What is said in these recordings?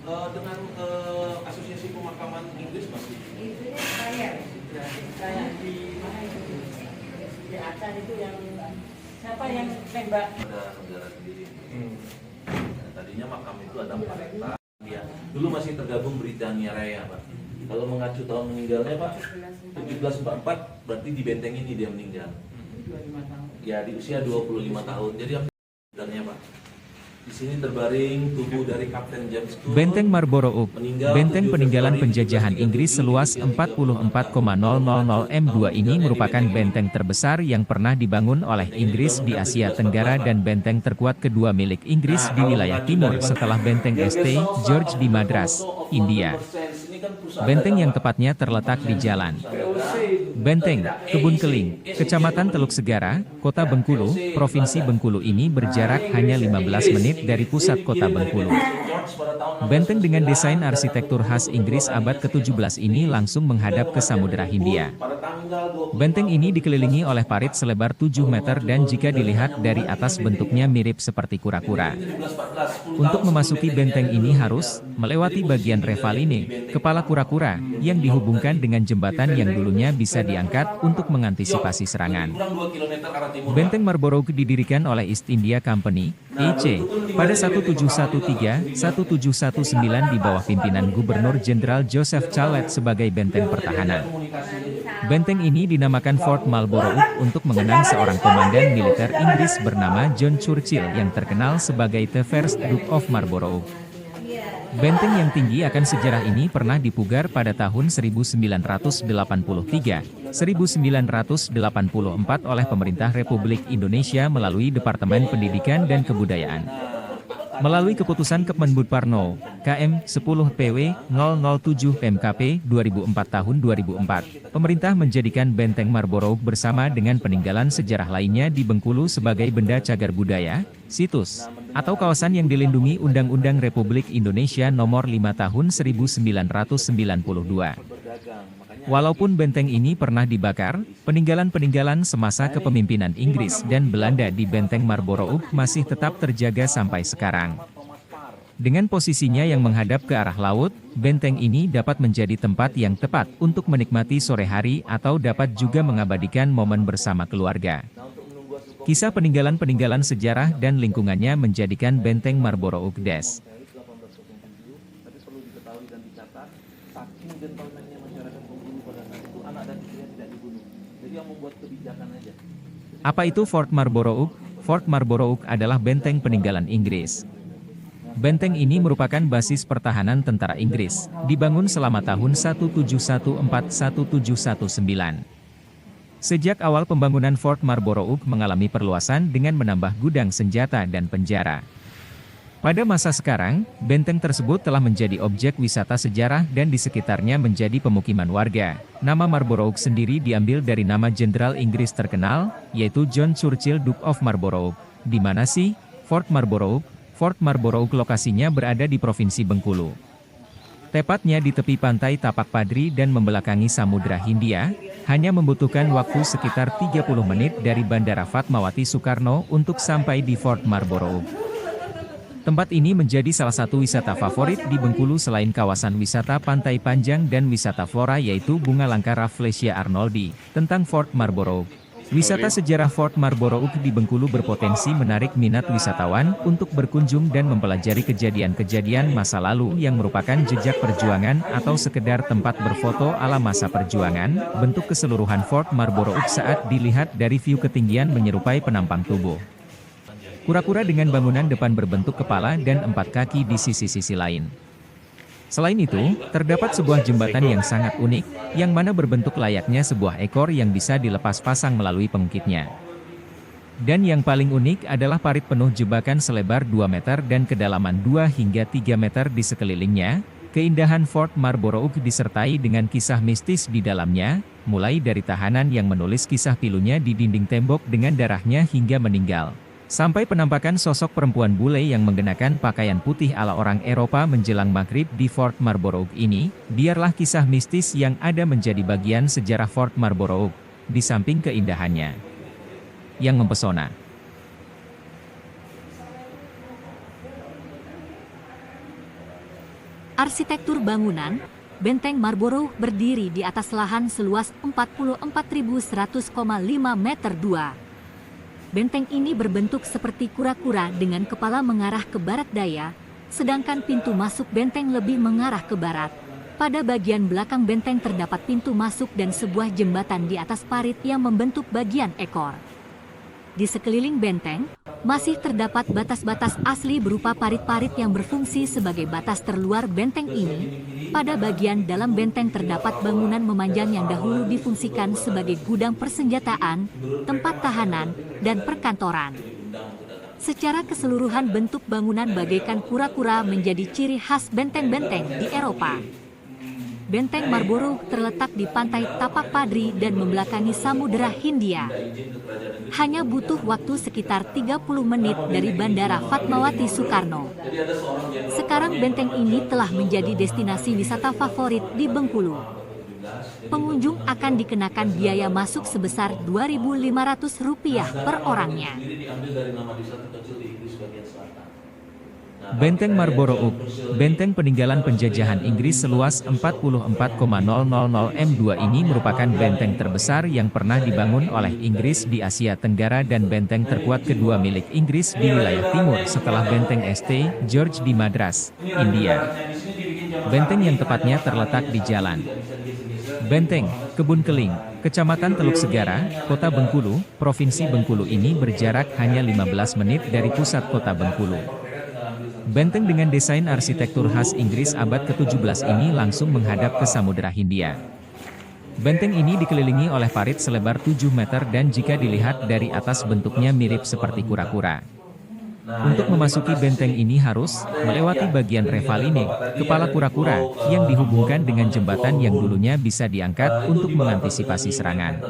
Dengan asosiasi pemakaman Inggris masih? Itu saya di mana itu? Di atas itu yang siapa yang tembak? Ada negara sendiri. Nah, tadinya makam itu ada 4 hektar. Dia dulu masih tergabung Britania Raya, Pak. Kalau mengacu tahun meninggalnya, Pak, 1744, berarti di benteng ini dia meninggal. 25 tahun. Ya, di usia 25 tahun. Jadi meninggalnya, Pak. Di sini terbaring tubuh dari Kapten James Cook. Benteng Marlborough Oak, benteng peninggalan penjajahan Inggris seluas 44,000 m2 ini merupakan benteng terbesar yang pernah dibangun oleh Inggris di Asia Tenggara dan benteng terkuat kedua milik Inggris di wilayah timur setelah benteng St. George di Madras, India. Benteng yang tepatnya terletak di Jalan Benteng, Kebun Keling, Kecamatan Teluk Segara, Kota Bengkulu, Provinsi Bengkulu ini berjarak hanya 15 menit dari pusat kota Bengkulu. Benteng dengan desain arsitektur khas Inggris abad ke-17 ini langsung menghadap ke Samudra Hindia. Benteng ini dikelilingi oleh parit selebar 7 meter dan jika dilihat dari atas bentuknya mirip seperti kura-kura. Untuk memasuki benteng ini harus melewati bagian revaline, kepala kura-kura, yang dihubungkan dengan jembatan yang dulunya bisa diangkat untuk mengantisipasi serangan. Benteng Marlborough didirikan oleh East India Company, EC, pada 1713-1719 di bawah pimpinan Gubernur Jenderal Joseph Calet sebagai benteng pertahanan. Benteng ini dinamakan Fort Marlborough untuk mengenang seorang komandan militer Inggris bernama John Churchill yang terkenal sebagai The First Duke of Marlborough. Benteng yang tinggi akan sejarah ini pernah dipugar pada tahun 1983-1984 oleh Pemerintah Republik Indonesia melalui Departemen Pendidikan dan Kebudayaan. Melalui keputusan Kemendikbud No. KM 10 PW 007 PMKP 2004 tahun 2004, pemerintah menjadikan Benteng Marlborough bersama dengan peninggalan sejarah lainnya di Bengkulu sebagai benda cagar budaya, situs, atau kawasan yang dilindungi Undang-Undang Republik Indonesia Nomor 5 Tahun 1992. Walaupun benteng ini pernah dibakar, peninggalan-peninggalan semasa kepemimpinan Inggris dan Belanda di Benteng Marlborough masih tetap terjaga sampai sekarang. Dengan posisinya yang menghadap ke arah laut, benteng ini dapat menjadi tempat yang tepat untuk menikmati sore hari atau dapat juga mengabadikan momen bersama keluarga. Kisah peninggalan-peninggalan sejarah dan lingkungannya menjadikan Benteng Marlborough Des. Apa itu Fort Marlborough? Fort Marlborough adalah benteng peninggalan Inggris. Benteng ini merupakan basis pertahanan tentara Inggris, dibangun selama tahun 1714-1719. Sejak awal pembangunan Fort Marlborough mengalami perluasan dengan menambah gudang senjata dan penjara. Pada masa sekarang, benteng tersebut telah menjadi objek wisata sejarah dan di sekitarnya menjadi pemukiman warga. Nama Marlborough sendiri diambil dari nama Jenderal Inggris terkenal, yaitu John Churchill Duke of Marlborough. Di mana sih Fort Marlborough? Fort Marlborough lokasinya berada di Provinsi Bengkulu. Tepatnya di tepi pantai Tapak Padri dan membelakangi Samudra Hindia, hanya membutuhkan waktu sekitar 30 menit dari Bandara Fatmawati Soekarno untuk sampai di Fort Marlborough. Tempat ini menjadi salah satu wisata favorit di Bengkulu selain kawasan wisata Pantai Panjang dan wisata flora yaitu bunga langka Rafflesia arnoldi. Tentang Fort Marlborough. Wisata sejarah Fort Marlborough di Bengkulu berpotensi menarik minat wisatawan untuk berkunjung dan mempelajari kejadian-kejadian masa lalu yang merupakan jejak perjuangan atau sekedar tempat berfoto ala masa perjuangan. Bentuk keseluruhan Fort Marlborough saat dilihat dari view ketinggian menyerupai penampang tubuh kura-kura dengan bangunan depan berbentuk kepala dan 4 kaki di sisi-sisi lain. Selain itu, terdapat sebuah jembatan yang sangat unik, yang mana berbentuk layaknya sebuah ekor yang bisa dilepas pasang melalui pengukitnya. Dan yang paling unik adalah parit penuh jebakan selebar 2 meter dan kedalaman 2 hingga 3 meter di sekelilingnya. Keindahan Fort Marlborough disertai dengan kisah mistis di dalamnya, mulai dari tahanan yang menulis kisah pilunya di dinding tembok dengan darahnya hingga meninggal. Sampai penampakan sosok perempuan bule yang mengenakan pakaian putih ala orang Eropa menjelang maghrib di Fort Marlborough ini, biarlah kisah mistis yang ada menjadi bagian sejarah Fort Marlborough, di samping keindahannya yang mempesona. Arsitektur bangunan, Benteng Marlborough berdiri di atas lahan seluas 44.100,5 meter 2. Benteng ini berbentuk seperti kura-kura dengan kepala mengarah ke barat daya, sedangkan pintu masuk benteng lebih mengarah ke barat. Pada bagian belakang benteng terdapat pintu masuk dan sebuah jembatan di atas parit yang membentuk bagian ekor. Di sekeliling benteng, masih terdapat batas-batas asli berupa parit-parit yang berfungsi sebagai batas terluar benteng ini. Pada bagian dalam benteng terdapat bangunan memanjang yang dahulu difungsikan sebagai gudang persenjataan, tempat tahanan, dan perkantoran. Secara keseluruhan bentuk bangunan bagaikan kura-kura menjadi ciri khas benteng-benteng di Eropa. Benteng Marlborough terletak di pantai Tapak Padri dan membelakangi Samudera Hindia. Hanya butuh waktu sekitar 30 menit dari Bandara Fatmawati Soekarno. Sekarang benteng ini telah menjadi destinasi wisata favorit di Bengkulu. Pengunjung akan dikenakan biaya masuk sebesar Rp2.500 per orangnya. Benteng Marlborough, benteng peninggalan penjajahan Inggris seluas 44,000 m2 ini merupakan benteng terbesar yang pernah dibangun oleh Inggris di Asia Tenggara dan benteng terkuat kedua milik Inggris di wilayah timur setelah benteng St. George di Madras, India. Benteng yang tepatnya terletak di Jalan Benteng, Kebun Keling, Kecamatan Teluk Segara, Kota Bengkulu, Provinsi Bengkulu ini berjarak hanya 15 menit dari pusat kota Bengkulu. Benteng dengan desain arsitektur khas Inggris abad ke-17 ini langsung menghadap ke Samudera Hindia. Benteng ini dikelilingi oleh parit selebar 7 meter dan jika dilihat dari atas bentuknya mirip seperti kura-kura. Untuk memasuki benteng ini harus melewati bagian revaline, kepala kura-kura, yang dihubungkan dengan jembatan yang dulunya bisa diangkat untuk mengantisipasi serangan.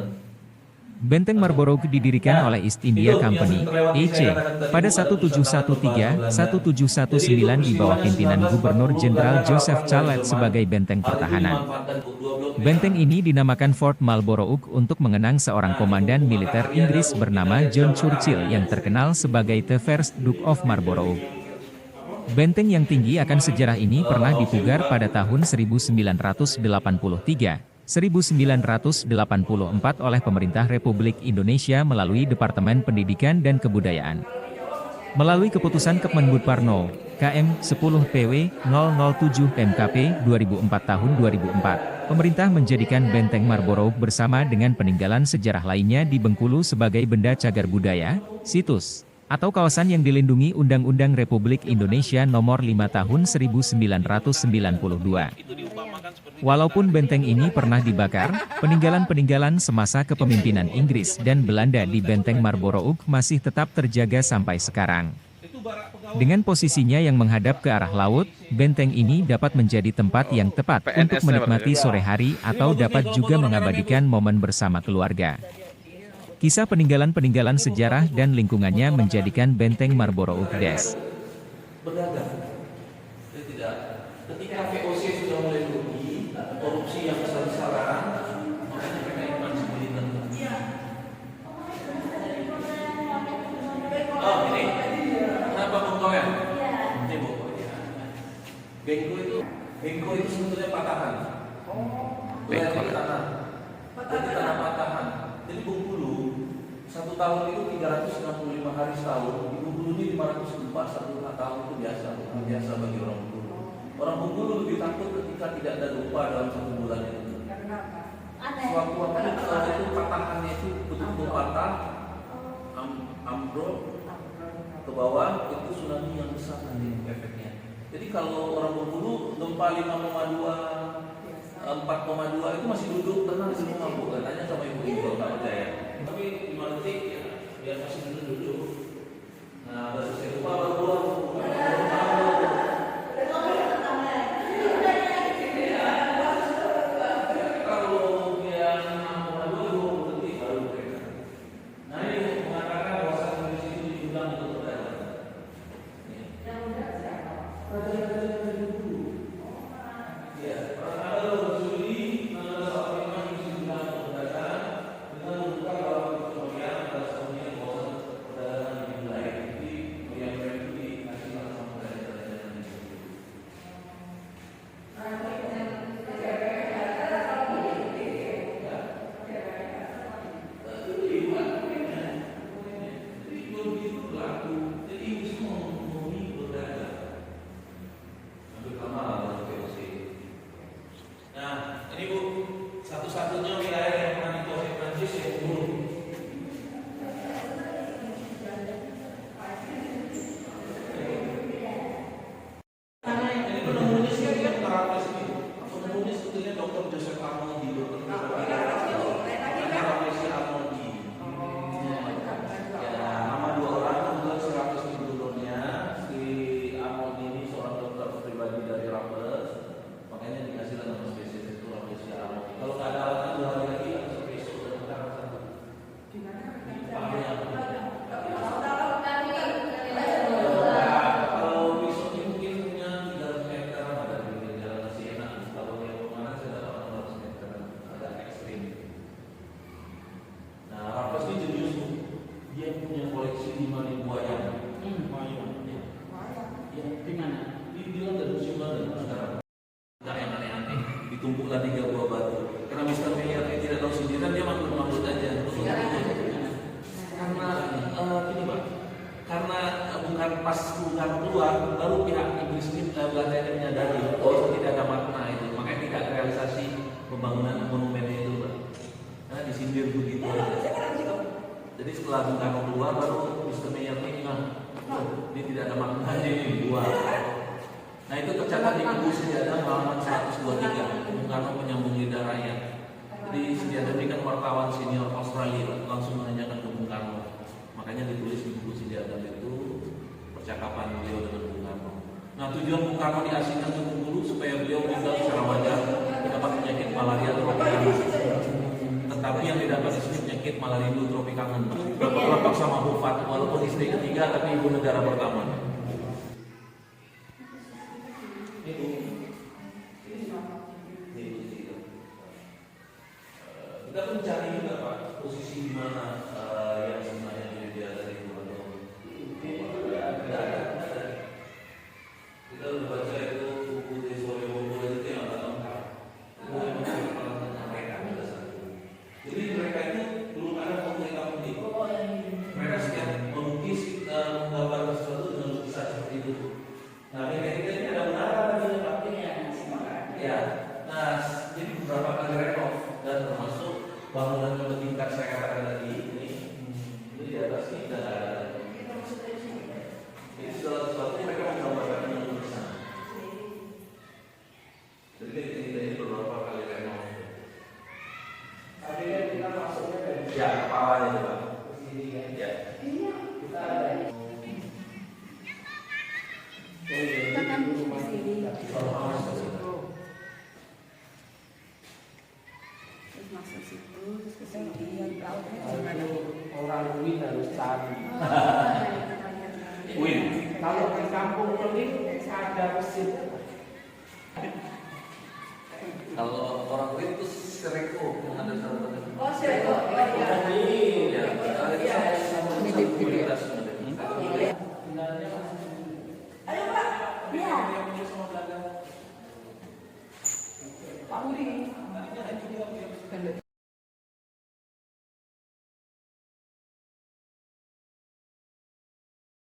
Benteng Marlborough didirikan oleh East India Company, EC, pada 1713-1719 di bawah pimpinan Gubernur Jenderal Joseph Calet sebagai benteng pertahanan. Benteng ini dinamakan Fort Marlborough untuk mengenang seorang komandan militer Inggris bernama John Churchill yang terkenal sebagai The First Duke of Marlborough. Benteng yang tinggi akan sejarah ini pernah dipugar pada tahun 1984 oleh Pemerintah Republik Indonesia melalui Departemen Pendidikan dan Kebudayaan. Melalui keputusan Kemendikbud Parno, KM 10 PW 007 PMKP 2004 tahun 2004, pemerintah menjadikan Benteng Marlborough bersama dengan peninggalan sejarah lainnya di Bengkulu sebagai benda cagar budaya, situs, atau kawasan yang dilindungi Undang-Undang Republik Indonesia Nomor 5 Tahun 1992. Walaupun benteng ini pernah dibakar, peninggalan-peninggalan semasa kepemimpinan Inggris dan Belanda di Benteng Marlborough masih tetap terjaga sampai sekarang. Dengan posisinya yang menghadap ke arah laut, benteng ini dapat menjadi tempat yang tepat untuk menikmati sore hari atau dapat juga mengabadikan momen bersama keluarga. Kisah peninggalan-peninggalan sejarah dan lingkungannya menjadikan Benteng Marlborough Des. Ketika VOC sudah mulai rugi, korupsi yang besar-besaran, makanya PKI sendiri tentu. Oh ini, kenapa bengkonya? Ini bengkonya. Bengko itu sebetulnya patahan. Bengko di tanah. Jadi tanah patahan. Jadi Bengkulu 1 tahun itu 365 hari setahun. Di Bengkulu ini 500 gempa 1 tahun itu biasa bagi orang Bengkulu. Orang Bengkulu lebih takut ketika tidak ada gempa dalam 1 bulan itu. Sewaktu-waktu itu patahannya itu betul-betul patah, ambrol ke bawah, itu tsunami yang besar nanti efeknya. Jadi kalau orang Bengkulu gempa 5,2, 4,2 itu masih duduk tenang di rumah bu. Tanya sama ibu-ibu kalau nggak percaya. Tapi 5 detik ya, dia masih duduk. Nah, baru saya lupa baru keluar. Arnoldi, dokter pribadi. Namanya Rafflesia Arnoldi. Ya, nama dua orang kebetulan si Raffles itu donornya. Si Arnoldi ini seorang dokter pribadi dari Raffles, makanya dikasih nama spesies itu Rafflesia Arnoldi. Kalau nggak ada alasan 2 hari lagi bisa besok dan sekarang. Kalau besok ini mungkin punya 300 meter ada di jalan Siena. Kalau yang kemarin saya dapat 600 meter, agak ekstrim. Nah, Raffles ini jenius tuh. Dia punya koleksi 5.000 wayang. Ya, di mana? Di London, museum London sekarang. Nah, yang aneh-aneh, ditumpuklah 3 buah batu. Karena Mr. Mayer tidak tahu sendiri, dia makhluk aja. Karena gini Pak, karena bukan pas bukan keluar, baru pihak Inggris ini Belanda menyadari bahwa tidak ada makna itu, makanya tidak realisasi pembangunan monumen itu Pak. Karena disindir begitu aja. Jadi setelah Bung Karno keluar, baru Mr. Mayer ini ini tidak ada maknanya ini dua. Nah itu tercatat di buku sejarah halaman 123. Bung Karno menyambung lidah rakyat. Jadi sejarah ini kan wartawan senior Australia langsung menanyakan ke Bung Karno. Makanya ditulis di buku sejarah itu percakapan beliau dengan Bung Karno. Nah tujuan Bung Karno diasingkan ke Bengkulu supaya beliau tinggal secara wajar mendapat penyakit malaria tropikanas. Tetapi yang didapat di sini penyakit malaria tropikanas. Berkelapa sama Bufat walaupun istri ketiga tapi ibu negara pertama. Kita pun cari juga Pak posisi di mana yang sebenarnya diri dia dari itu atau tidak ada. Kita udah baca itu buku di Solewondo itu yang nggak lengkap. Itu yang menceritakan mereka ada satu. Jadi mereka itu belum ada komunikasi penting. Mereka setiap melukis menggambar sesuatu dengan lukisan seperti itu. Nah mereka ini ada menara Pak. Ya. Nah jadi beberapa kali renov dan termasuk bangunan yang bertingkat saya katakan tadi ini di atas ini dan ada. Itu segala sesuatu mereka menggambarkan dengan lukisan. Jadi kita ini beberapa kali renov. Akhirnya kita masuknya dari Ya kepalanya itu Pak. sini kan. Ya. Kita ada. Kita kan di sini. Terus masuk situ, terus ke sini, lautnya gimana? Orang Win harus cari. Win. Kalau di kampung Peling ada mesin. Kalau orang Win itu Sereko yang ada sama Oh, Sereko. Iya. Mirip komunitas. Ayo Pak, ya. Pak Budi.